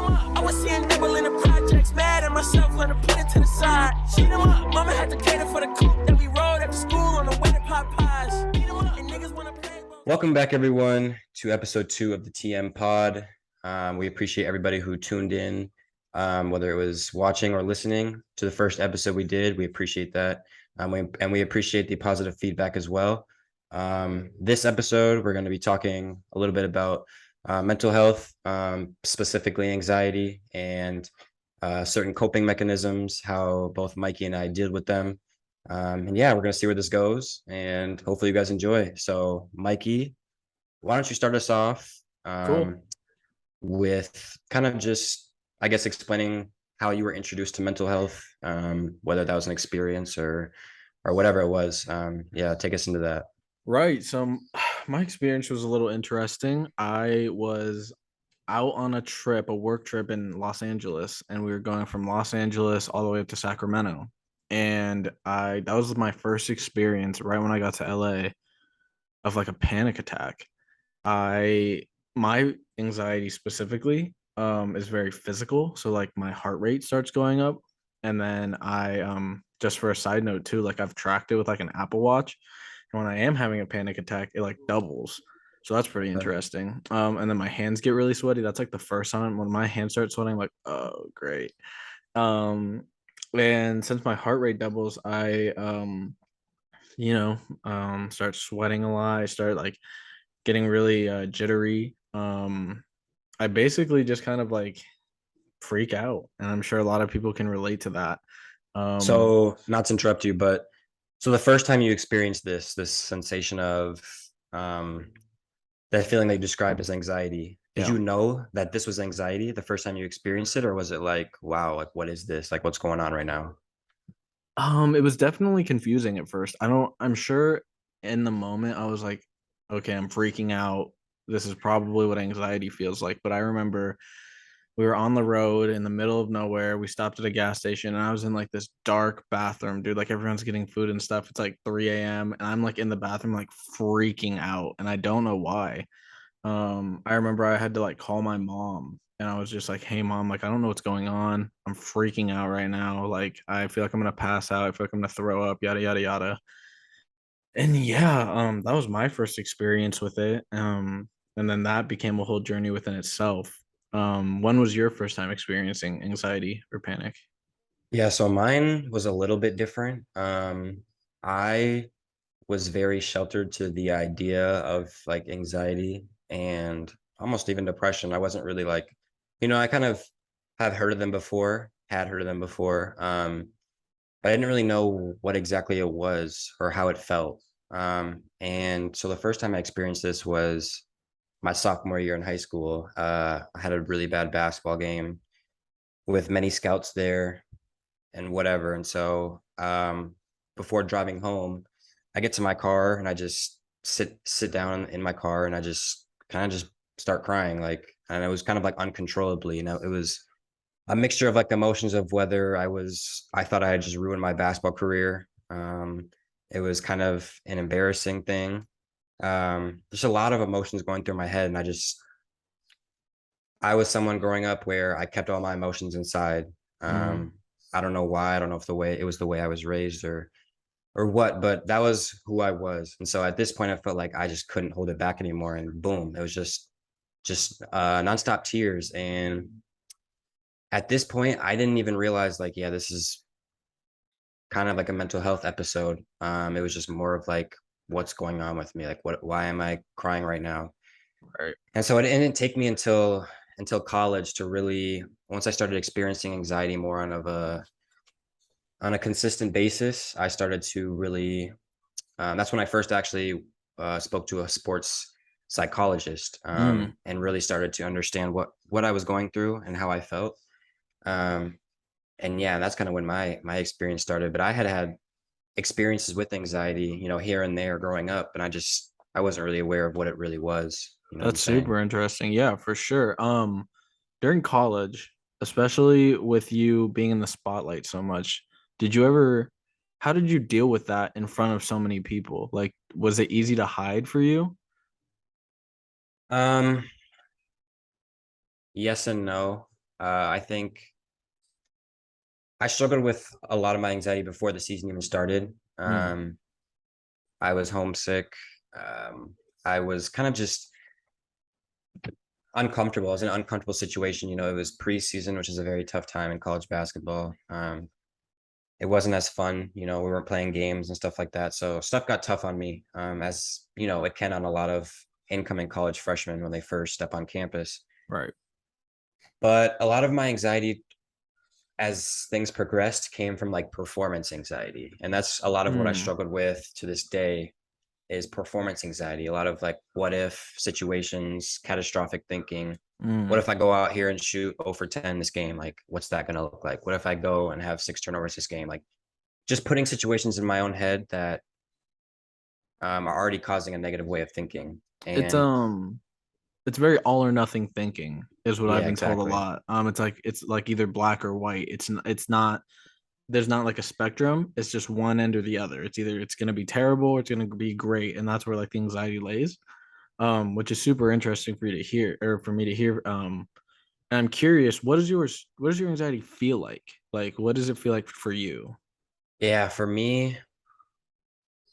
up. I was seeing nibble in the projects, mad at myself when I put it to the side. Sheet 'em up. Mama had to cater for the coupe that we rode after school on the way to pot pies. Beat 'em up and niggas wanna play. Welcome back, everyone, to episode 2 of the TM Pod. We appreciate everybody who tuned in, whether it was watching or listening to the first episode we did. We appreciate that. We appreciate the positive feedback as well. This episode, we're going to be talking a little bit about mental health, specifically anxiety and certain coping mechanisms, how both Mikey and I deal with them. And yeah, we're going to see where this goes, and hopefully you guys enjoy. So, Mikey, why don't you start us off Cool. with kind of just, I guess, explaining how you were introduced to mental health, whether that was an experience or whatever it was. Yeah, take us into that. Right. So my experience was a little interesting. I was out on a work trip in Los Angeles, and we were going from Los Angeles all the way up to Sacramento. And that was my first experience right when I got to LA of like a panic attack. My anxiety specifically is very physical. So like my heart rate starts going up. And then I just for a side note too, like I've tracked it with like an Apple Watch. And when I am having a panic attack, it like doubles. So that's pretty interesting. And then my hands get really sweaty. That's like the first time when my hands start sweating, I'm like, oh great. And since my heart rate doubles, I start sweating a lot. I start like getting really jittery. I basically just kind of like freak out, and I'm sure a lot of people can relate to that. So, not to interrupt you, but so the first time you experienced this sensation of that feeling that you described as anxiety, did you know that this was anxiety the first time you experienced it, or was it like, wow, like what is this? Like what's going on right now? It was definitely confusing at first. I'm sure in the moment I was like, okay, I'm freaking out. This is probably what anxiety feels like. But I remember we were on the road in the middle of nowhere. We stopped at a gas station, and I was in like this dark bathroom, dude. Like everyone's getting food and stuff. It's like 3 a.m. and I'm like in the bathroom, like freaking out, and I don't know why. I remember I had to like call my mom, and I was just like, hey mom, like I don't know what's going on. I'm freaking out right now. Like I feel like I'm gonna pass out. I feel like I'm gonna throw up, yada yada yada. And yeah, that was my first experience with it. And then that became a whole journey within itself. When was your first time experiencing anxiety or panic? Yeah, so mine was a little bit different. I was very sheltered to the idea of like anxiety and almost even depression. I wasn't really like, I kind of had heard of them before, but I didn't really know what exactly it was or how it felt. And so the first time I experienced this was my sophomore year in high school. I had a really bad basketball game with many scouts there and whatever. And so before driving home, I get to my car and I just sit down in my car and I just kind of just start crying, like, and it was kind of like uncontrollably, it was a mixture of like emotions of whether I thought I had just ruined my basketball career. It was kind of an embarrassing thing. There's a lot of emotions going through my head, and I was someone growing up where I kept all my emotions inside. I don't know why. I don't know if it was the way I was raised or what, but that was who I was. And so at this point, I felt like I just couldn't hold it back anymore. And boom, it was just nonstop tears. And at this point, I didn't even realize like, yeah, this is kind of like a mental health episode. It was just more of like, what's going on with me? Like, why am I crying right now? Right. And so it didn't take me until college to really, once I started experiencing anxiety more on a consistent basis, I started to really, that's when I first actually spoke to a sports psychologist, and really started to understand what I was going through and how I felt. And yeah, that's kind of when my experience started. But I had experiences with anxiety, here and there growing up, and I wasn't really aware of what it really was. You know what I'm That's saying? super interesting. Yeah, for sure. During college, especially with you being in the spotlight so much, did you ever, how did you deal with that in front of so many people? Like, was it easy to hide for you? Um, yes and no. I think I struggled with a lot of my anxiety before the season even started. I was homesick. I was kind of just uncomfortable. I was in an uncomfortable situation. It was preseason, which is a very tough time in college basketball. It wasn't as fun. We weren't playing games and stuff like that. So stuff got tough on me, as it can on a lot of incoming college freshmen when they first step on campus. Right. But a lot of my anxiety as things progressed came from like performance anxiety. And that's a lot of what I struggled with to this day is performance anxiety. A lot of like what if situations, catastrophic thinking. What if I go out here and shoot 0 for 10 this game? Like, what's that going to look like? What if I go and have 6 turnovers this game? Like, just putting situations in my own head that are already causing a negative way of thinking. It's And it's very all or nothing thinking is what I've yeah, been told a exactly. lot. It's like either black or white. It's not there's not like a spectrum. It's just one end or the other. It's either it's gonna be terrible or it's gonna be great, and that's where like the anxiety lays. Which is super interesting for you to hear or for me to hear. And I'm curious, what does your anxiety feel like? Like, what does it feel like for you? Yeah, for me,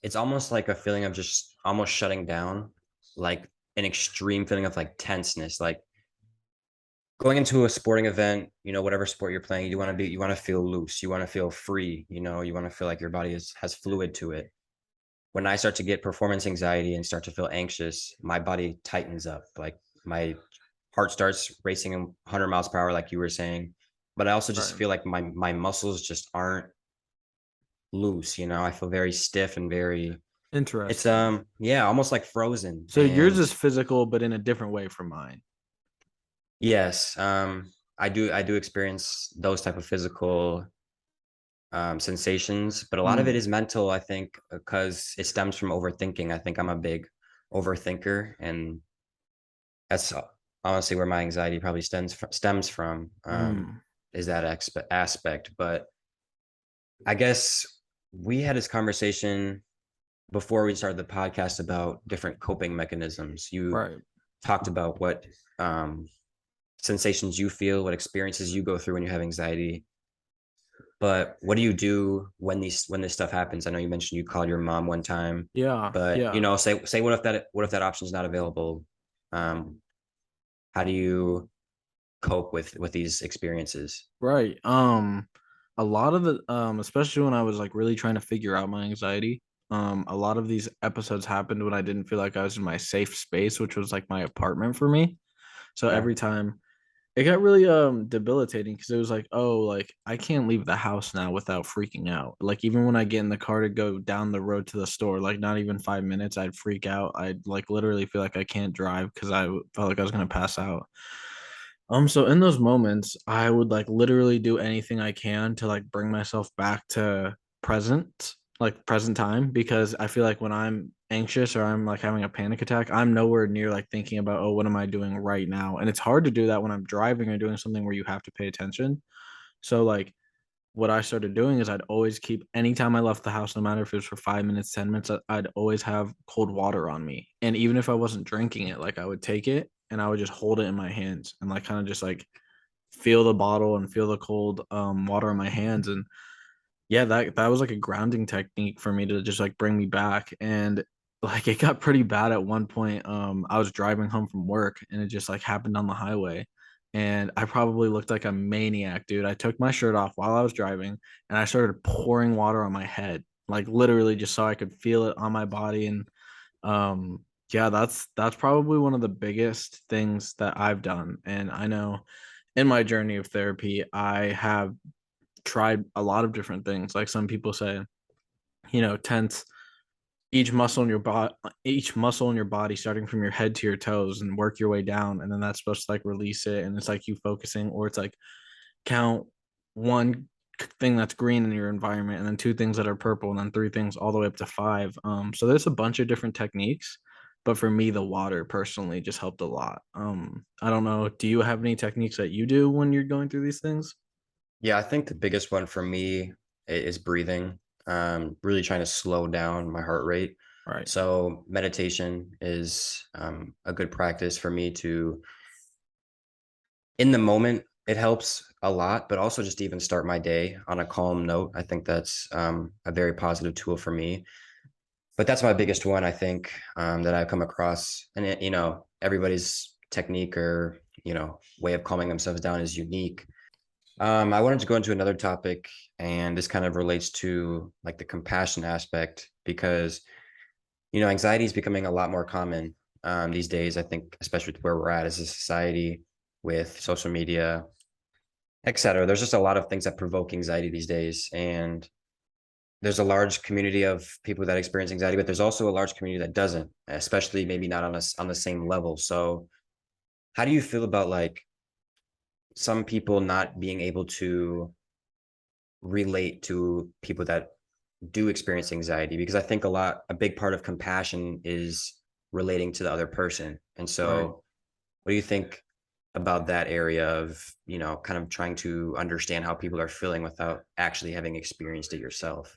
it's almost like a feeling of just almost shutting down, like an extreme feeling of like tenseness, like going into a sporting event, whatever sport you're playing, you want to feel loose, you want to feel free, you want to feel like your body has fluid to it. When I start to get performance anxiety and start to feel anxious, my body tightens up. Like my heart starts racing 100 miles per hour, like you were saying. But I also just Right. feel like my muscles just aren't loose. I feel very stiff and very. It's Interesting. yeah, almost like frozen. So yours And is physical, but in a different way from mine. yes, I do experience those type of physical sensations, but a lot of it Mm, is mental, I think, because it stems from overthinking. I think I'm a big overthinker, and that's honestly where my anxiety probably stems from, mm, is that aspect. But I guess we had this conversation before we started the podcast about different coping mechanisms. You right. talked about what um, sensations you feel, what experiences you go through when you have anxiety. But what do you do when this stuff happens? I know you mentioned you called your mom one time, Yeah, but yeah. say what if that option is not available? Um, how do you cope with these experiences? Right. A lot of the especially when I was like really trying to figure out my anxiety, a lot of these episodes happened when I didn't feel like I was in my safe space, which was like my apartment for me. So Yeah. every time it got really debilitating because it was like, oh, like I can't leave the house now without freaking out. Like even when I get in the car to go down the road to the store, like not even 5 minutes, I'd freak out. I'd like literally feel like I can't drive because felt like I was gonna pass out. So in those moments, I would like literally do anything I can to like bring myself back to present time, because I feel like when I'm anxious or I'm like having a panic attack, I'm nowhere near like thinking about, oh, what am I doing right now? And it's hard to do that when I'm driving or doing something where you have to pay attention. So like what I started doing is I'd always keep anytime I left the house, no matter if it was for 5 minutes, 10 minutes, I'd always have cold water on me. And even if I wasn't drinking it, like I would take it and I would just hold it in my hands and like kind of just like feel the bottle and feel the cold water in my hands. And yeah, that was like a grounding technique for me to just like bring me back. And like it got pretty bad at one point. I was driving home from work and it just like happened on the highway. And I probably looked like a maniac, dude. I took my shirt off while I was driving and I started pouring water on my head, like literally just so I could feel it on my body. And yeah, that's probably one of the biggest things that I've done. And I know in my journey of therapy, I have tried a lot of different things. Like some people say, tense each muscle in your body, starting from your head to your toes, and work your way down. And then that's supposed to like release it. And it's like you focusing, or it's like count one thing that's green in your environment, and then two things that are purple, and then three things all the way up to five. So there's a bunch of different techniques. But for me, the water personally just helped a lot. I don't know. Do you have any techniques that you do when you're going through these things? Yeah, I think the biggest one for me is breathing. Really trying to slow down my heart rate. Right. So meditation is a good practice for me to, in the moment, it helps a lot, but also just to even start my day on a calm note. I think that's a very positive tool for me. But that's my biggest one, I think, that I've come across. And it, everybody's technique or way of calming themselves down is unique. I wanted to go into another topic, and this kind of relates to like the compassion aspect because anxiety is becoming a lot more common these days. I think, especially with where we're at as a society, with social media, etc. There's just a lot of things that provoke anxiety these days, and there's a large community of people that experience anxiety, but there's also a large community that doesn't, especially maybe not on the same level. So, how do you feel about like some people not being able to relate to people that do experience anxiety? Because I think a big part of compassion is relating to the other person. And Right. so what do you think about that area of, kind of trying to understand how people are feeling without actually having experienced it yourself?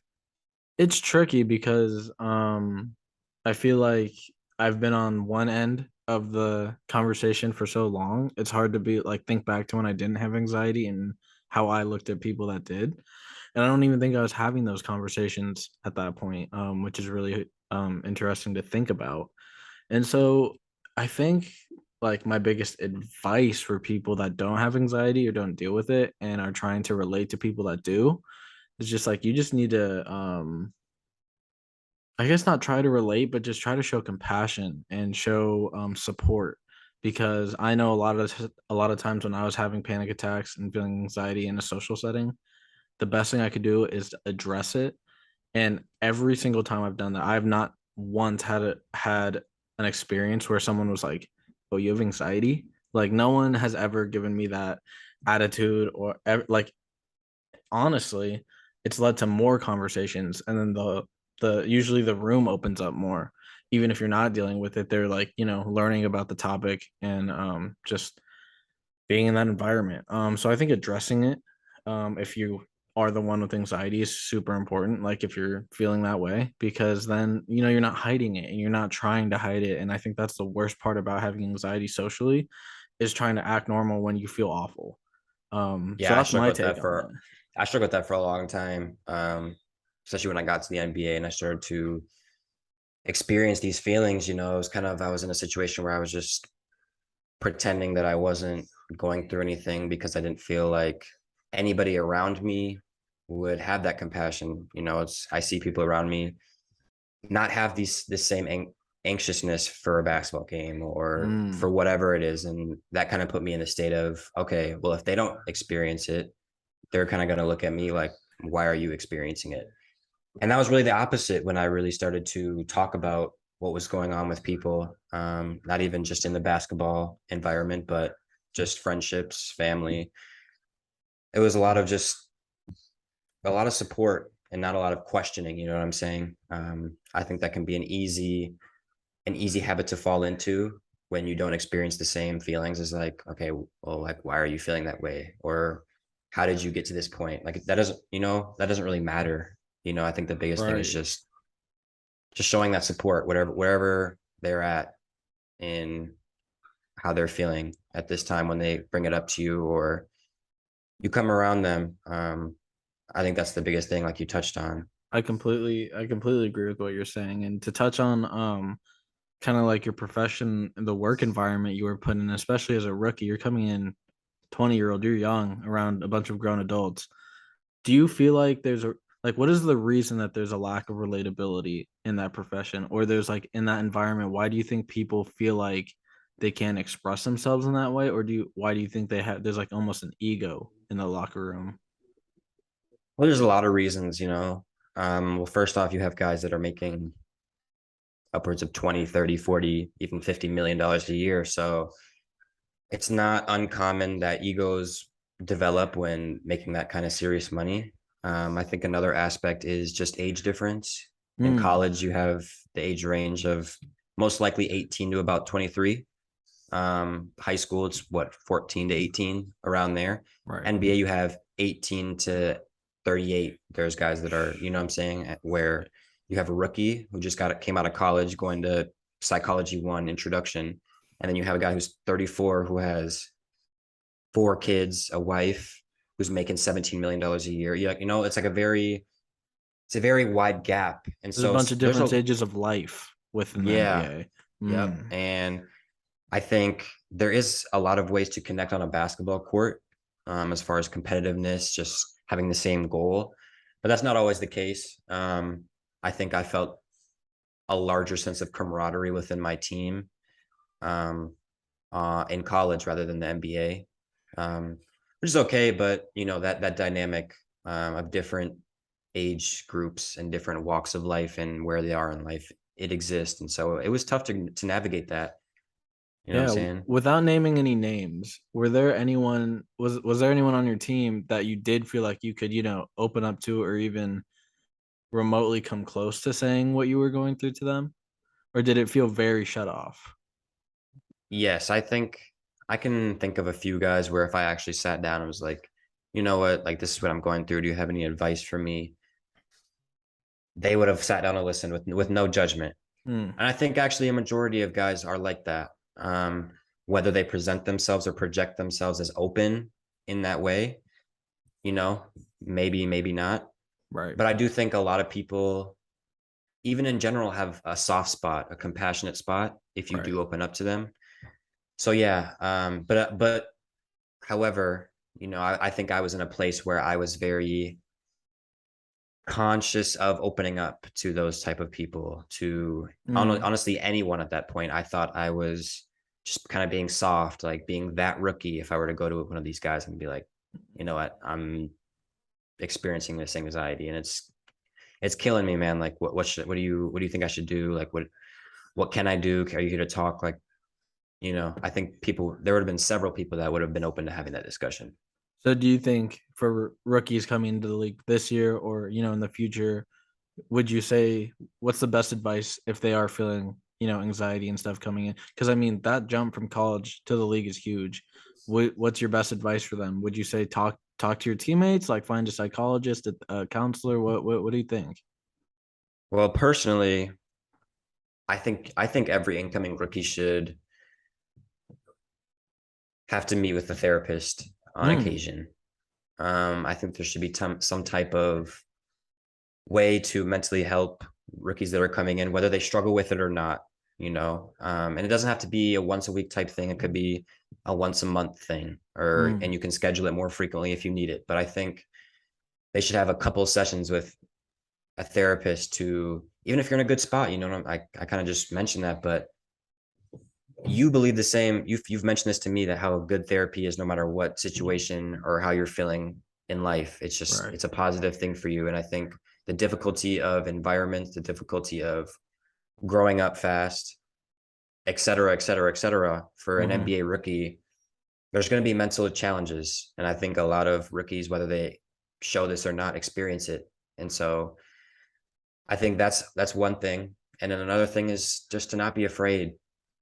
It's tricky because I feel like I've been on one end of the conversation for so long. It's hard to be like think back to when I didn't have anxiety and how I looked at people that did. And I don't even think I was having those conversations at that point, which is really interesting to think about. And so I think like my biggest advice for people that don't have anxiety or don't deal with it and are trying to relate to people that do is just like you just need to I guess not try to relate, but just try to show compassion and show support because I know a lot of times when I was having panic attacks and feeling anxiety in a social setting, the best thing I could do is to address it. And every single time I've done that, I've not once had an experience where someone was like, "Oh, you have anxiety?" Like no one has ever given me that attitude or like honestly, it's led to more conversations, and then the usually the room opens up more. Even if you're not dealing with it, they're like, learning about the topic and just being in that environment. So I think addressing it, if you are the one with anxiety is super important. Like if you're feeling that way, because then you're not hiding it and you're not trying to hide it. And I think that's the worst part about having anxiety socially is trying to act normal when you feel awful. So Yeah, that's my take on it. I struggled with that for a long time. Especially when I got to the NBA and I started to experience these feelings, it was I was in a situation where I was just pretending that I wasn't going through anything because I didn't feel like anybody around me would have that compassion. I see people around me not have this same anxiousness for a basketball game or Mm, for whatever it is, and that kind of put me in the state of, okay, well, if they don't experience it, they're kind of going to look at me like, why are you experiencing it? And that was really the opposite when I really started to talk about what was going on with people, not even just in the basketball environment, but just friendships, family. It was a lot of support and not a lot of questioning. You know what I'm saying? I think that can be an easy habit to fall into when you don't experience the same feelings as like, okay, well, like, why are you feeling that way? Or how did you get to this point? Like that doesn't really matter. I think the biggest thing is right. just showing that support, wherever they're at in how they're feeling at this time when they bring it up to you or you come around them. I think that's the biggest thing, like you touched on. I completely agree with what you're saying. And to touch on kind of like your profession, the work environment you were put in, especially as a rookie, you're coming in 20-year-old, you're young around a bunch of grown adults. Do you feel like there's a like what is the reason that there's a lack of relatability in that profession or there's like in that environment? Why do you think people feel like they can't express themselves in that way? Or why do you think there's like almost an ego in the locker room? Well, there's a lot of reasons. Well, first off, you have guys that are making upwards of 20, 30, 40, even $50 million a year. So it's not uncommon that egos develop when making that kind of serious money. I think another aspect is just age difference. In Mm, college, you have the age range of most likely 18 to about 23. High school, it's what, 14 to 18, around there. right. NBA, you have 18 to 38. There's guys that are, you know what I'm saying, where you have a rookie who just came out of college going to psychology 1 introduction. And then you have a guy who's 34 who has 4 kids, a wife who's making $17 million a year. It's like it's a very wide gap. And There's a so bunch of different stages of life within the yeah, NBA. yep. And I think there is a lot of ways to connect on a basketball court, as far as competitiveness, just having the same goal, but that's not always the case. I think I felt a larger sense of camaraderie within my team, um, in college rather than the NBA, which is okay. But that dynamic, of different age groups and different walks of life and where they are in life, it exists, and so it was tough to navigate that. You know what I'm Yeah, saying? without naming any names, was there anyone on your team that you did feel like you could, open up to or even remotely come close to saying what you were going through to them? Or did it feel very shut off? Yes, I think I can think of a few guys where if I actually sat down and was like, you know what, like this is what I'm going through. Do you have any advice for me? They would have sat down and listened with no judgment. Hmm, And I think actually a majority of guys are like that. Whether they present themselves or project themselves as open in that way, you know, maybe not. right, But I do think a lot of people, even in general, have a soft spot, a compassionate spot if you right. do open up to them. So yeah, but however, I think I was in a place where I was very conscious of opening up to those type of people, to Hmm, honestly anyone at that point. I thought I was just kind of being soft, like being that rookie. If I were to go to one of these guys and be like, you know what, I'm experiencing this anxiety and it's killing me, man. Like what do you think I should do? Like what can I do? Are you here to talk? Like, I think there would have been several people that would have been open to having that discussion. So do you think for rookies coming into the league this year or, in the future, would you say what's the best advice if they are feeling, anxiety and stuff coming in? Because I mean, that jump from college to the league is huge. What's your best advice for them? Would you say talk to your teammates, like find a psychologist, a counselor? What do you think? Well, personally, I think every incoming rookie should have to meet with a therapist on Mm, occasion. I think there should be some type of way to mentally help rookies that are coming in, whether they struggle with it or not. And it doesn't have to be a once a week type thing. It could be a once a month thing, and mm, you can schedule it more frequently if you need it. But I think they should have a couple of sessions with a therapist to, even if you're in a good spot. I kind of just mentioned that, but you believe the same. You've mentioned this to me, that how good therapy is no matter what situation or how you're feeling in life. right. It's a positive thing for you. And I think the difficulty of environments, the difficulty of growing up fast, et cetera, et cetera, et cetera, for an Hmm. NBA rookie, there's going to be mental challenges. And I think a lot of rookies, whether they show this or not, experience it. And so I think that's one thing. And then another thing is just to not be afraid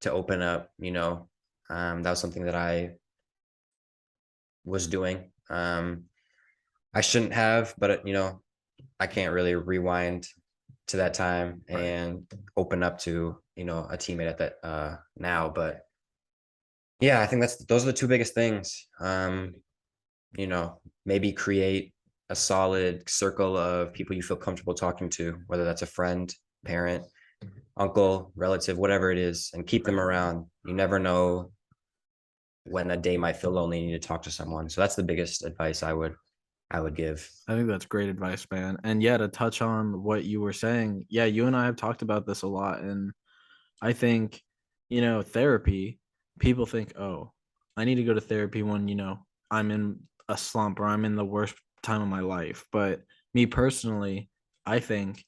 to open up. That was something that I was doing. I shouldn't have, but I can't really rewind to that time Right. and open up to a teammate at that now. But yeah, I think those are the two biggest things. Maybe create a solid circle of people you feel comfortable talking to, whether that's a friend, parent, uncle, relative, whatever it is, and keep them Right. around. You never know when a day might feel lonely and you need to talk to someone. So that's the biggest advice I would give. I think that's great advice, man. And yeah, to touch on what you were saying, yeah, you and I have talked about this a lot. And I think, therapy, people think, oh, I need to go to therapy when, I'm in a slump or I'm in the worst time of my life. But me personally, I think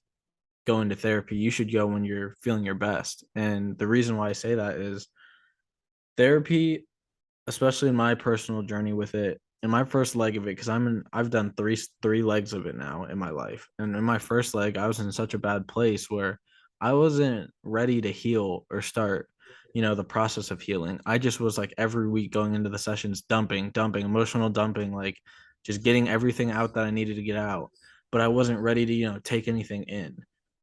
going to therapy, you should go when you're feeling your best. And the reason why I say that is therapy, especially in my personal journey with it, in my first leg of it, because I've done three legs of it now in my life. And in my first leg, I was in such a bad place where I wasn't ready to heal or start, the process of healing. I just was like every week going into the sessions, dumping, emotional dumping, like just getting everything out that I needed to get out. But I wasn't ready to, take anything in.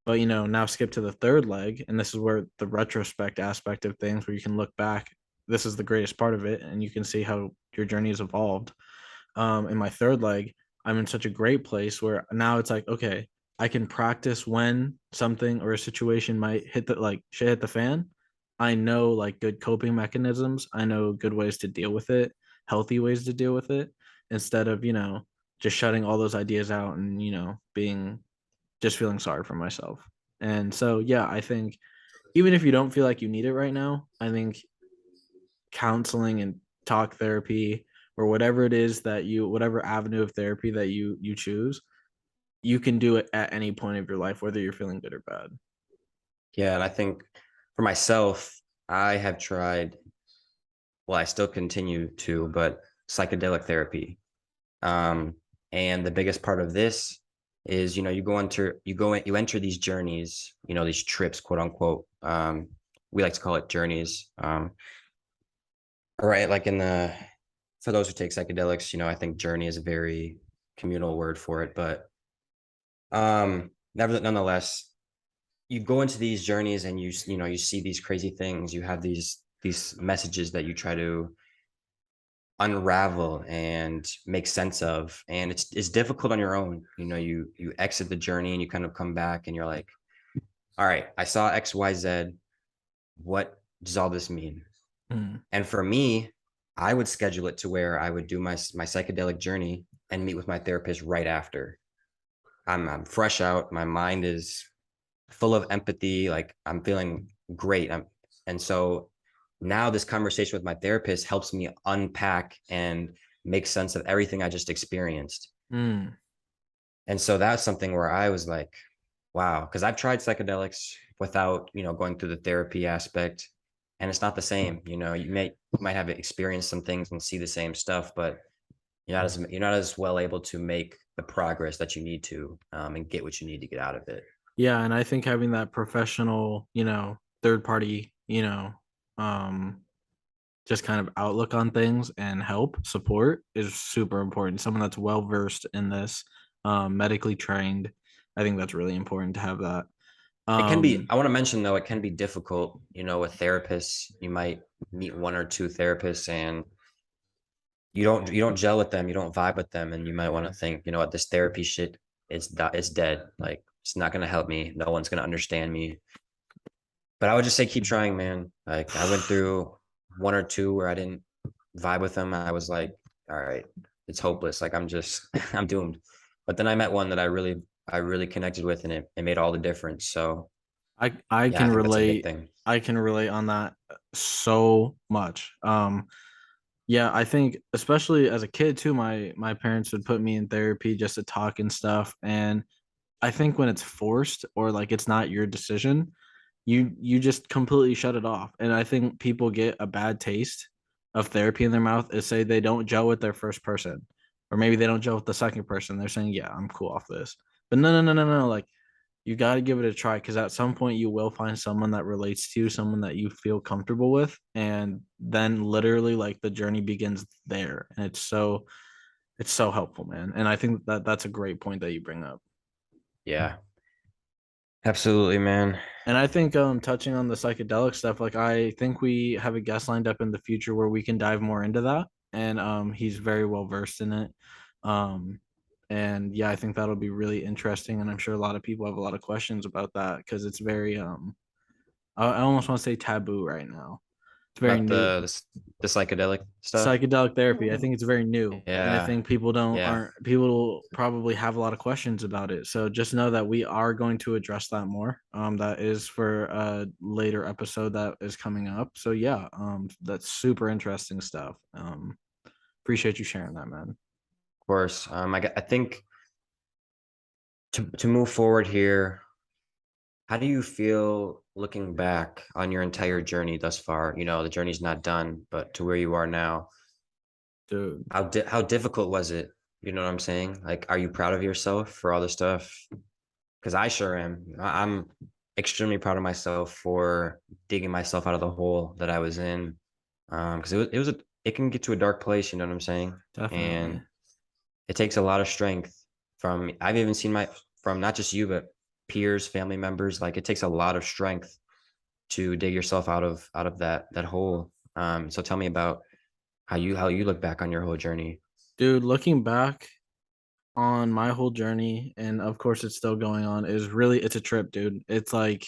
But now skip to the third leg, and this is where the retrospect aspect of things where you can look back this is the greatest part of it, and you can see how your journey has evolved. In my third leg, I'm in such a great place where now it's like, okay, I can practice when something or a situation might hit the like shit hit the fan. I know like good coping mechanisms. I know good ways to deal with it, healthy ways to deal with it, instead of, just shutting all those ideas out and, being just feeling sorry for myself. And so, yeah, I think even if you don't feel like you need it right now, I think counseling and talk therapy or whatever it is that whatever avenue of therapy that you choose, you can do it at any point of your life, whether you're feeling good or bad. Yeah, and I think for myself, I have tried, well, I still continue to, but psychedelic therapy. And the biggest part of this is, you enter these journeys, these trips, quote unquote. We like to call it journeys. Right. Like for those who take psychedelics, I think journey is a very communal word for it, but nonetheless, you go into these journeys and you see these crazy things. You have these messages that you try to unravel and make sense of, and it's difficult on your own. You exit the journey and you kind of come back and you're like, all right, I saw XYZ. What does all this mean? And for me, I would schedule it to where I would do my psychedelic journey and meet with my therapist right after. I'm fresh out, my mind is full of empathy, like I'm feeling great. And so now this conversation with my therapist helps me unpack and make sense of everything I just experienced. And so that's something where I was like, wow, because I've tried psychedelics without, going through the therapy aspect, and it's not the same. You might have experienced some things and see the same stuff, but you're not as well able to make the progress that you need to, and get what you need to get out of it. Yeah, and I think having that professional, third party, just kind of outlook on things and support is super important. Someone that's well versed in this, medically trained. I think that's really important to have that. It can be, I want to mention though, it can be difficult, with therapists. You might meet one or two therapists and you don't gel with them, you don't vibe with them, and you might want to think, what, this therapy shit is dead. Like, it's not going to help me. No one's going to understand me. But I would just say keep trying, man. Like, I went through one or two where I didn't vibe with them. I was like, all right, it's hopeless. Like, I'm doomed. But then I met one that I really connected with, and it made all the difference. So I yeah, can I think that's a big relate. thing. I can relate on that so much. Yeah, I think especially as a kid too, my parents would put me in therapy just to talk and stuff. And I think when it's forced or like it's not your decision, you just completely shut it off. And I think people get a bad taste of therapy in their mouth is say they don't gel with their first person, or maybe they don't gel with the second person. They're saying, yeah, I'm cool off this. But no. Like, you got to give it a try, because at some point you will find someone that relates to you, someone that you feel comfortable with, and then literally like the journey begins there. And it's so helpful, man. And I think that that's a great point that you bring up. Yeah, absolutely, man. And I think touching on the psychedelic stuff, like I think we have a guest lined up in the future where we can dive more into that. And he's very well versed in it. Um and yeah, I think that'll be really interesting. And I'm sure a lot of people have a lot of questions about that, because it's very I almost want to say taboo right now. It's very About new. the psychedelic stuff. Psychedelic therapy, I think it's very new, and I Yeah, think yeah, people will probably have a lot of questions about it. So just know that we are going to address that more. That is for a later episode that is coming up. So yeah, that's super interesting stuff. Appreciate you sharing that, man. of course. I think to move forward here, how do you feel looking back on your entire journey thus far? The journey's not done, but to where you are now, Dude, how difficult was it? You know what I'm saying? Like, are you proud of yourself for all the stuff? Because I sure am. I'm extremely proud of myself for digging myself out of the hole that I was in. Because it can get to a dark place. You know what I'm saying? definitely. And it takes a lot of strength I've even seen from not just you, but peers, family members. Like, it takes a lot of strength to dig yourself out of that hole. So tell me about how you look back on your whole journey. Dude, looking back on my whole journey, and of course it's still going on, is really it's a trip, dude. It's like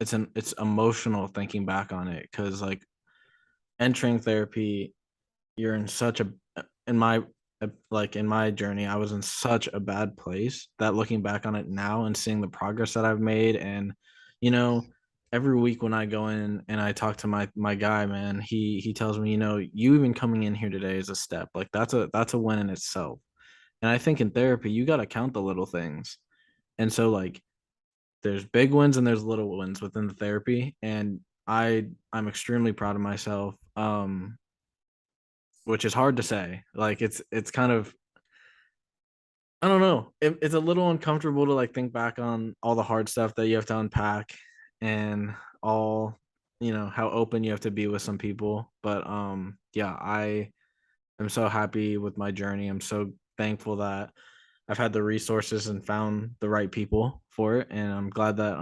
it's emotional thinking back on it because like entering therapy, you're in such a in my like in my journey, I was in such a bad place that looking back on it now and seeing the progress that I've made, and you know, every week when I go in and I talk to my guy, man, he tells me, you even coming in here today is a step. Like that's a win in itself. And I think in therapy, you got to count the little things. And so like there's big wins and there's little wins within the therapy, and I'm extremely proud of myself. Which is hard to say. Like it's kind of, I don't know. It's a little uncomfortable to like think back on all the hard stuff that you have to unpack, and all, how open you have to be with some people. But yeah, I am so happy with my journey. I'm so thankful that I've had the resources and found the right people for it, and I'm glad that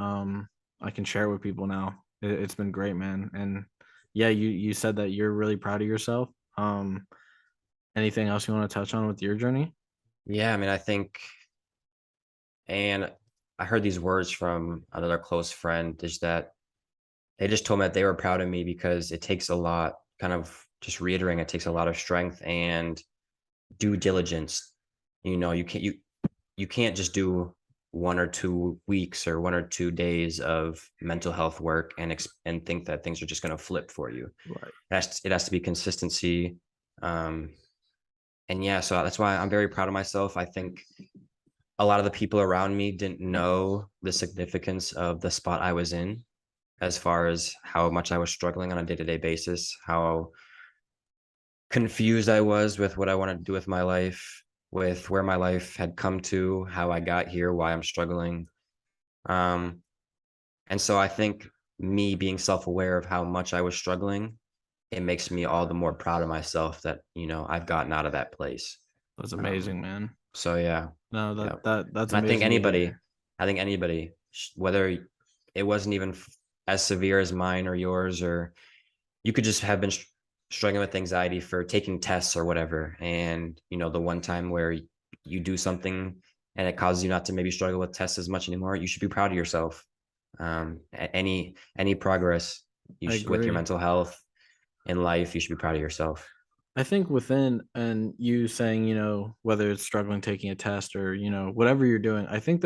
I can share it with people now. It's been great, man. And yeah, you said that you're really proud of yourself. Anything else you want to touch on with your journey? Yeah, I mean, I think, and I heard these words from another close friend, is that they just told me that they were proud of me because it takes a lot, kind of just reiterating, it takes a lot of strength and due diligence. You can't just do 1 or 2 weeks or 1 or 2 days of mental health work and think that things are just going to flip for you. Right. It has to be consistency. And yeah, so that's why I'm very proud of myself. I think a lot of the people around me didn't know the significance of the spot I was in, as far as how much I was struggling on a day-to-day basis, how confused I was with what I wanted to do with my life, with where my life had come to, how I got here, why I'm struggling. Um, and so I think me being self-aware of how much I was struggling, it makes me all the more proud of myself that, I've gotten out of that place. That's Um, amazing, man. so yeah, No, yeah. that's And amazing to hear. I think anybody, whether it wasn't even as severe as mine or yours, or you could just have been struggling with anxiety for taking tests or whatever. And, the one time where you do something and it causes you not to maybe struggle with tests as much anymore, you should be proud of yourself. Any progress I with your agree. mental health in life, you should be proud of yourself. I think within, and you saying, whether it's struggling taking a test or, whatever you're doing, I think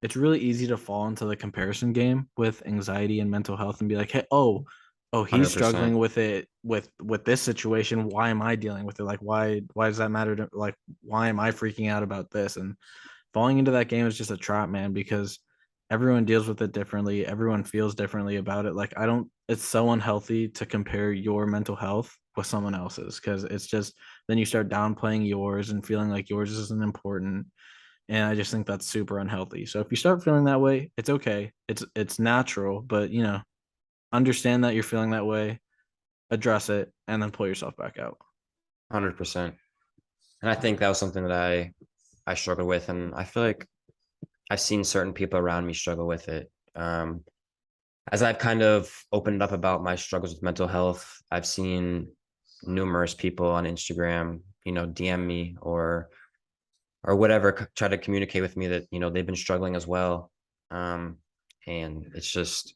it's really easy to fall into the comparison game with anxiety and mental health and be like, hey, oh, he's 100%. struggling with it with this situation. Why am I dealing with it? Like, why does that matter to, like, why am I freaking out about this? And falling into that game is just a trap, man, because everyone deals with it differently. Everyone feels differently about it. Like, I don't, it's so unhealthy to compare your mental health with someone else's, because it's just, then you start downplaying yours and feeling like yours isn't important. And I just think that's super unhealthy. So if you start feeling that way, it's okay. It's natural, but understand that you're feeling that way, address it, and then pull yourself back out. 100%. And I think that was something that I struggled with, and I feel like I've seen certain people around me struggle with it. As I've kind of opened up about my struggles with mental health, I've seen numerous people on Instagram, DM me or whatever, try to communicate with me that, they've been struggling as well. And it's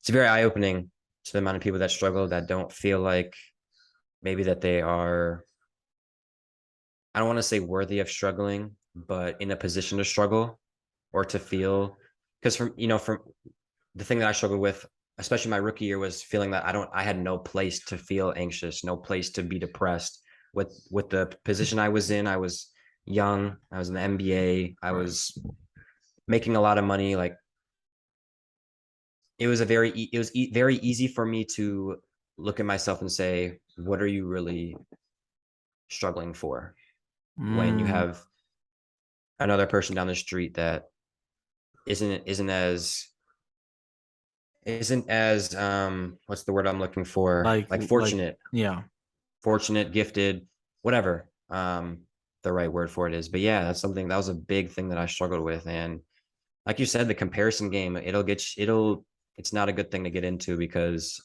very eye-opening to the amount of people that struggle, that don't feel like maybe that they are, I don't want to say worthy of struggling, but in a position to struggle or to feel, because from the thing that I struggled with, especially my rookie year, was feeling that I had no place to feel anxious, no place to be depressed. With the position I was in, I was young, I was in the NBA, I Right. was making a lot of money. Like, it was very easy for me to look at myself and say, what are you really struggling for, when you Mm, have another person down the street that isn't as what's the word I'm looking for, like like, fortunate, yeah. gifted, whatever the right word for it is. But yeah, that was a big thing that I struggled with. And like you said, the comparison game, it's not a good thing to get into, because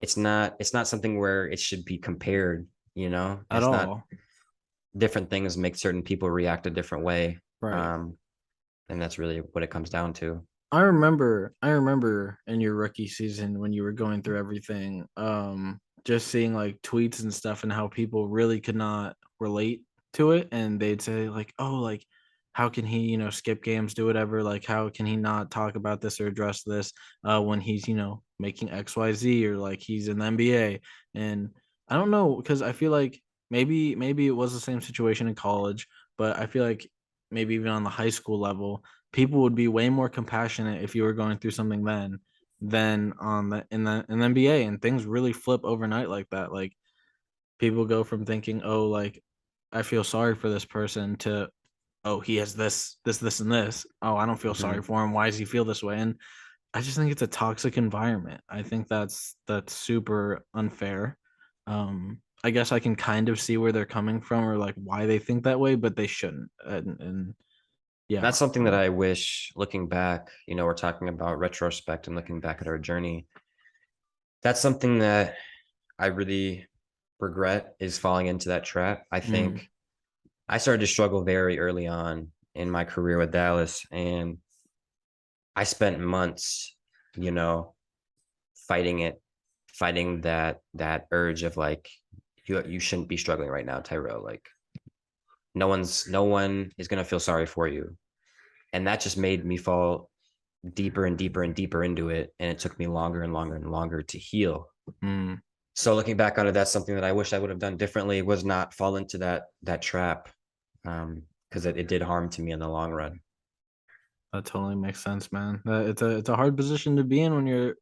it's not something where it should be compared, At it's not. all. Different things make certain people react a different way. Right. And that's really what it comes down to. I remember in your rookie season when you were going through everything, just seeing like tweets and stuff and how people really could not relate to it, and they'd say like, "Oh, like how can he, skip games, do whatever, like how can he not talk about this or address this when he's, making XYZ, or like he's in the NBA." And I don't know, because I feel like maybe it was the same situation in college, but I feel like maybe even on the high school level, people would be way more compassionate if you were going through something then than on the NBA, and things really flip overnight like that. Like people go from thinking, "Oh, like I feel sorry for this person," to, "Oh, he has this and this. Oh, I don't feel sorry Mhm. for him. Why does he feel this way?" And I just think it's a toxic environment. I think that's super unfair. I guess I can kind of see where they're coming from, or like why they think that way, but they shouldn't. And yeah. That's something that I wish, looking back, we're talking about retrospect and looking back at our journey. That's something that I really regret, is falling into that trap. I Mm, think I started to struggle very early on in my career with Dallas, and I spent months, you know, fighting it, fighting that urge of like, you shouldn't be struggling right now, Tyrell. Like no one is gonna feel sorry for you. And that just made me fall deeper and deeper and deeper into it. And it took me longer and longer and longer to heal. mm. So looking back on it, that's something that I wish I would have done differently, was not fall into that trap. Because it did harm to me in the long run. That totally makes sense, man. It's a hard position to be in when you're,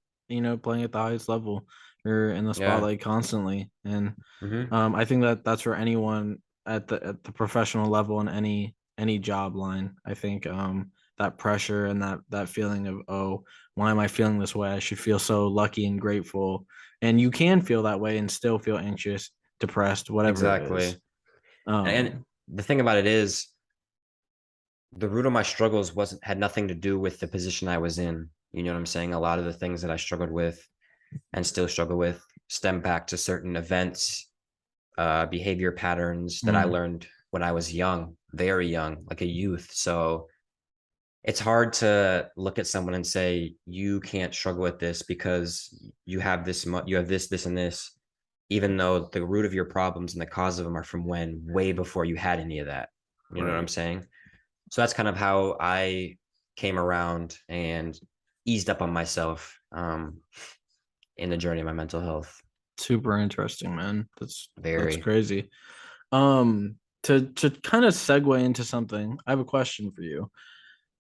playing at the highest level. You're in the Yeah. spotlight constantly, and Hmm. I think that that's for anyone at the professional level in any job line. I think that pressure and that feeling of, oh, why am I feeling this way? I should feel so lucky and grateful, and you can feel that way and still feel anxious, depressed, whatever it is. Exactly. And Um, the thing about it is, the root of my struggles wasn't had nothing to do with the position I was in. You know what I'm saying? A lot of the things that I struggled with and still struggle with stem back to certain events, behavior patterns that I mm, learned when I was young, very young, like a youth. So it's hard to look at someone and say, you can't struggle with this because you have you have this, and this, even though the root of your problems and the cause of them are from when way before you had any of that. You know what I'm right. saying? So that's kind of how I came around and eased up on myself in the journey of my mental health. Super interesting, man. That's Very. crazy. To kind of segue into something, I have a question for you.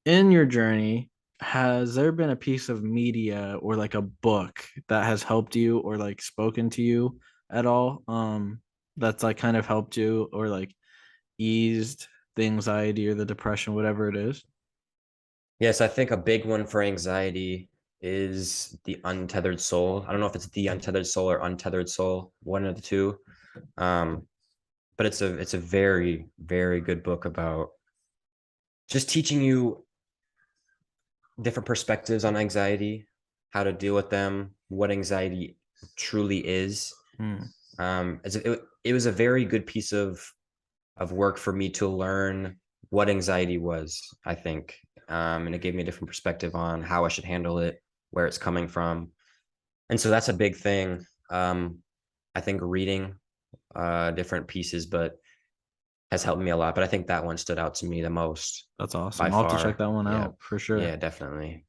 In your journey, has there been a piece of media or like a book that has helped you or like spoken to you at all? That's like kind of helped you or like eased the anxiety or the depression, whatever it is. Yes, I think a big one for anxiety is The Untethered Soul. I don't know if it's The Untethered Soul or Untethered Soul, one of the two. Um, but it's a very, very good book about just teaching you different perspectives on anxiety, how to deal with them, what anxiety truly is. Hmm, It was a very good piece of work for me to learn what anxiety was, I think. And it gave me a different perspective on how I should handle it, where it's coming from. And so that's a big thing. I think reading different pieces, but has helped me a lot. But I think that one stood out to me the most that's by awesome. I'll have to check far. that one Yeah. out for sure. Yeah, definitely.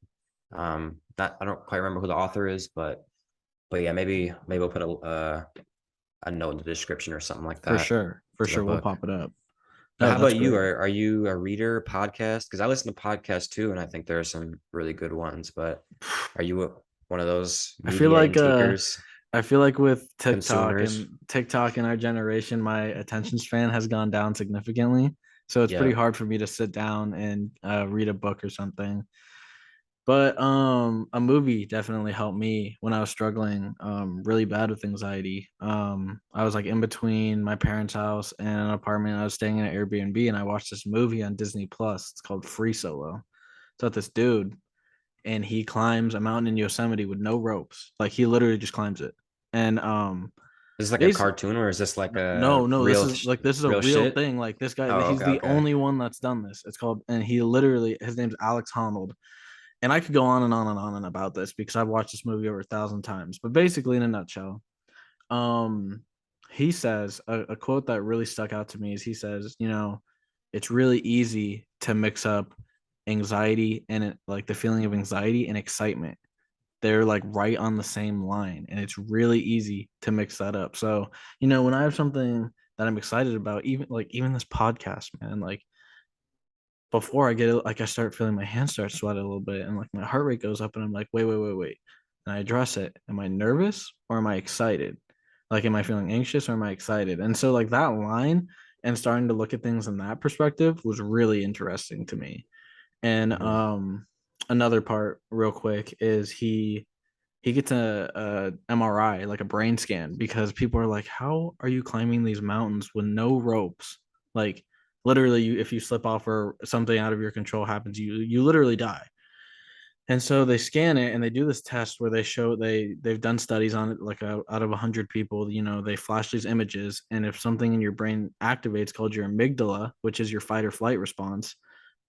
Not I don't quite remember who the author is, but yeah, maybe we'll put a note in the description or something like For that sure. For to the sure. We'll book. pop it up. But No, how that's about you? great. Are you a reader, podcast? Because I listen to podcasts too, and I think there are some really good ones. But are you one of those I feel media like intakers, I feel like with consumers? TikTok in our generation, my attention span has gone down significantly. So it's pretty Yeah. hard for me to sit down and read a book or something. But a movie definitely helped me when I was struggling really bad with anxiety. I was like in between my parents' house and an apartment. I was staying in an Airbnb, and I watched this movie on Disney Plus. It's called Free Solo. It's about this dude, and he climbs a mountain in Yosemite with no ropes. Like he literally just climbs it. And Is this like a basi- cartoon or is this like a no, this real is like this is a real real shit? thing. Like this guy, Oh, he's okay, the okay. only one that's done this. It's called, and he literally, his name's Alex Honnold. And I could go on and on and on and about this because I've watched this movie over 1,000 times. But basically, in a nutshell, um, he says a quote that really stuck out to me is he says, it's really easy to mix up anxiety and like the feeling of anxiety and excitement. They're like right on the same line, and it's really easy to mix that up. So, when I have something that I'm excited about, even this podcast, man, like before I get it, like I start feeling my hands start sweating a little bit and like my heart rate goes up and I'm like, wait. And I address it. Am I nervous or am I excited? Like, am I feeling anxious or am I excited? And so like that line and starting to look at things in that perspective was really interesting to me. And Mhm. another part real quick is he gets a MRI, like a brain scan, because people are like, how are you climbing these mountains with no ropes? Like literally, if you slip off or something out of your control happens, you literally die. And so they scan it and they do this test where they show they've done studies on it, like out of 100 people, they flash these images, and if something in your brain activates called your amygdala, which is your fight or flight response,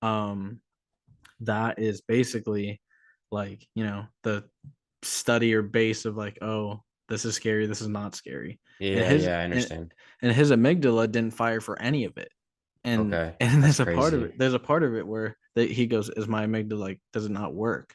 um, that is basically like the study or base of like, oh, this is scary, this is not scary. and Yeah, his yeah, I and, understand. and his amygdala didn't fire for any of it. and Okay, and that's there's crazy. a part of it where he goes, is my amygdala, like, does it not work?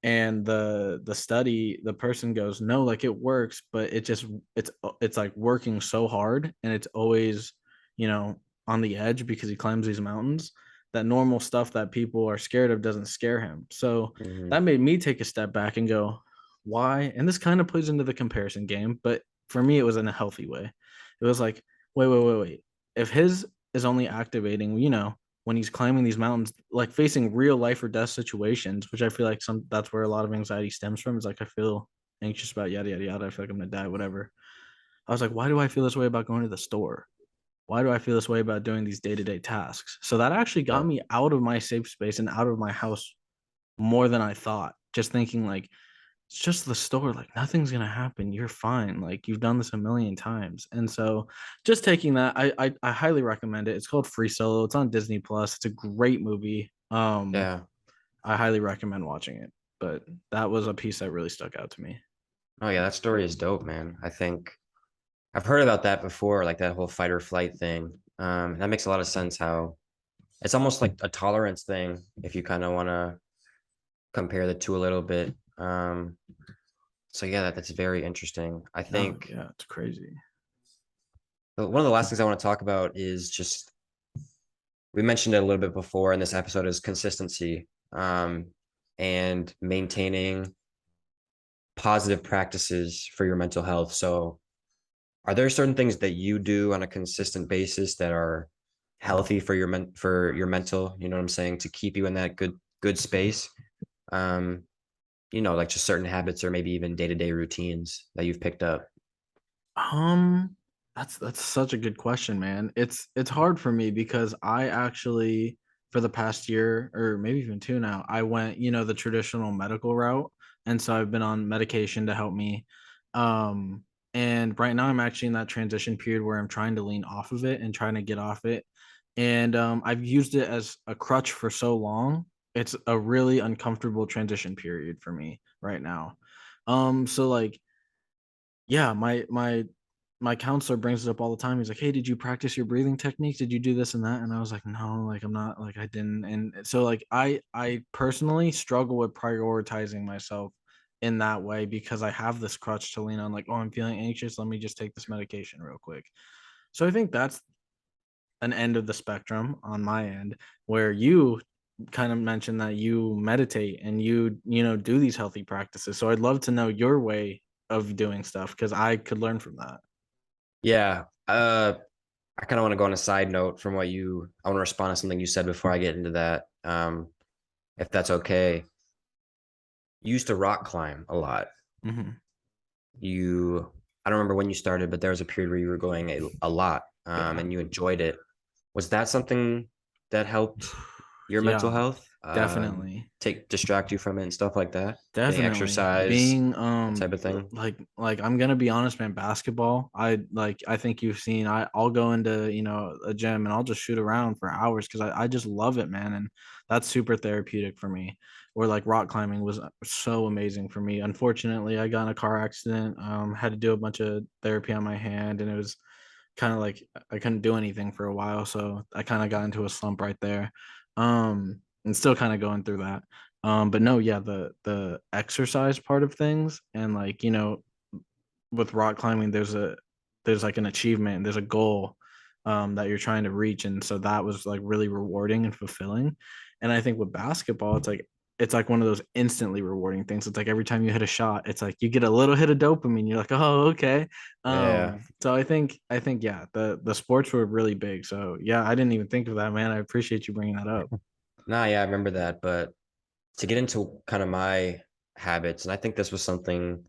And the person goes, no, like it works, but it's like working so hard, and it's always you know on the edge because he climbs these mountains, that normal stuff that people are scared of doesn't scare him. So Hmm. that made me take a step back and go, why? And this kind of plays into the comparison game, but for me it was in a healthy way. It was like, wait, if his is only activating when he's climbing these mountains, like facing real life or death situations, which I feel like that's where a lot of anxiety stems from. Is like, I feel anxious about yada yada yada. I feel like I'm gonna die, whatever. I was like, why do I feel this way about going to the store? Why do I feel this way about doing these day to day tasks? So that actually got Yeah. me out of my safe space and out of my house more than I thought. Just thinking like, it's just the store, like nothing's gonna happen, you're fine, like you've done this a million times. And so just taking that, I highly recommend it. It's called Free Solo. It's on Disney Plus. It's a great movie. Yeah. I highly recommend watching it. But that was a piece that really stuck out to me. Oh yeah, that story is dope, man. I think I've heard about that before, like that whole fight or flight thing. That makes a lot of sense how it's almost like a tolerance thing if you kind of want to compare the two a little bit. So yeah, that's very interesting. I Oh think yeah, it's crazy. one of the last things I want to talk about is just we mentioned it a little bit before in this episode is consistency, and maintaining positive practices for your mental health. So are there certain things that you do on a consistent basis that are healthy for your mental, you know what I'm saying, to keep you in that good space? Um, like just certain habits or maybe even day-to-day routines that you've picked up. Um, that's such a good question, man. It's hard for me because I actually, for the past year or maybe even two now, I went, the traditional medical route. And so I've been on medication to help me. Um, and right now I'm actually in that transition period where I'm trying to lean off of it and trying to get off it. And I've used it as a crutch for so long. It's a really uncomfortable transition period for me right now. So like, yeah, my counselor brings it up all the time. He's like, "Hey, did you practice your breathing techniques? Did you do this and that?" And I was like, "No, like I'm not, like I didn't." And so like I personally struggle with prioritizing myself in that way because I have this crutch to lean on, like, "Oh, I'm feeling anxious, let me just take this medication real quick." So I think that's an end of the spectrum on my end, where you kind of mentioned that you meditate and you do these healthy practices. So I'd love to know your way of doing stuff because I could learn from that. Yeah. I kind of want to go on a side note from I want to respond to something you said before I get into that. If that's okay. You used to rock climb a lot. Mhm. I don't remember when you started, but there was a period where you were going a lot, Yeah. and you enjoyed it. Was that something that helped your mental Yeah, health, definitely. distract you from it and stuff like that? Getting Definitely. exercise, Being that type of thing? like I'm gonna be honest, man, basketball, I think you've seen I'll go into, a gym and I'll just shoot around for hours because I just love it, man. And that's super therapeutic for me. Or like rock climbing was so amazing for me. Unfortunately, I got in a car accident, had to do a bunch of therapy on my hand, and it was kind of like I couldn't do anything for a while. So I kind of got into a slump right there. And still kind of going through that. But no, yeah, the exercise part of things, and like, with rock climbing, there's like an achievement, there's a goal that you're trying to reach. And so that was like really rewarding and fulfilling. And I think with basketball, it's like one of those instantly rewarding things. It's like every time you hit a shot, it's like you get a little hit of dopamine. You're like, oh, okay. Yeah. So I think yeah, the sports were really big. So yeah, I didn't even think of that, man. I appreciate you bringing that up. Nah, yeah, I remember that. But to get into kind of my habits, and I think this was something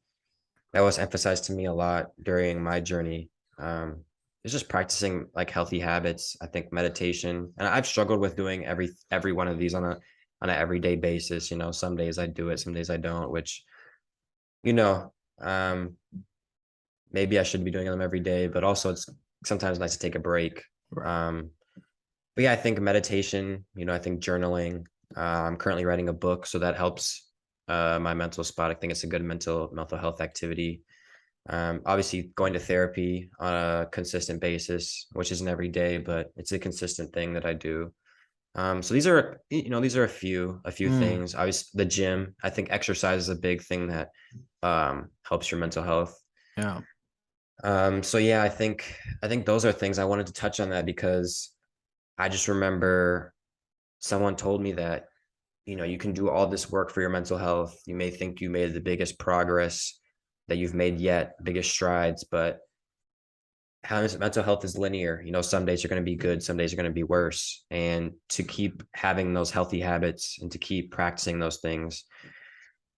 that was emphasized to me a lot during my journey. It's just practicing like healthy habits. I think meditation, and I've struggled with doing every one of these on an everyday basis. Some days I do it, some days I don't, which, you know, um, maybe I should be doing them every day, but also it's sometimes nice to take a break. Right. But yeah, I think meditation, I think journaling. I'm currently writing a book, so that helps my mental spot. I think it's a good mental health activity. Obviously going to therapy on a consistent basis, which isn't every day, but it's a consistent thing that I do. So these are a few Mm, things. Obviously the gym, I think exercise is a big thing that helps your mental health. yeah. So yeah, I think those are things I wanted to touch on that because I just remember someone told me that, you can do all this work for your mental health. You may think you made the biggest progress that you've made yet, biggest strides, but how mental health is linear. Some days are going to be good, some days are going to be worse. And to keep having those healthy habits and to keep practicing those things,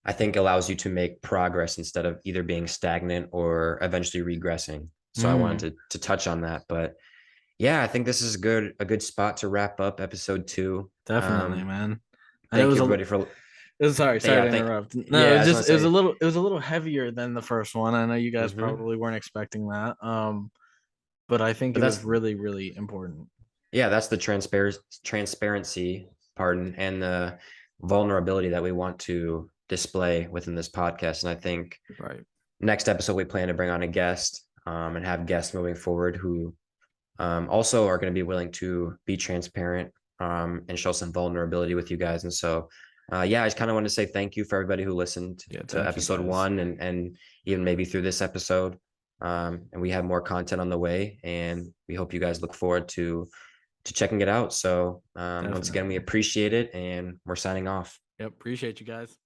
I think allows you to make progress instead of either being stagnant or eventually regressing. So I Mm, wanted to touch on that. But yeah, I think this is a good spot to wrap up episode 2. definitely, man. And it Thank was you a everybody for sorry yeah, to thank interrupt. No, yeah, I just want to say it was a little heavier than the first one. I know you guys mhm. probably weren't expecting that. But I think But it was that's really, really important. yeah, that's the transparency, pardon, and the vulnerability that we want to display within this podcast. And I think Right. next episode we plan to bring on a guest and have guests moving forward who also are going to be willing to be transparent and show some vulnerability with you guys. And so, yeah, I just kind of want to say thank you for everybody who listened Yeah, to thank you episode guys. 1 and even maybe through this episode. And we have more content on the way, and we hope you guys look forward to checking it out. So once again, we Definitely. appreciate it, and we're signing off. Yep. Appreciate you guys.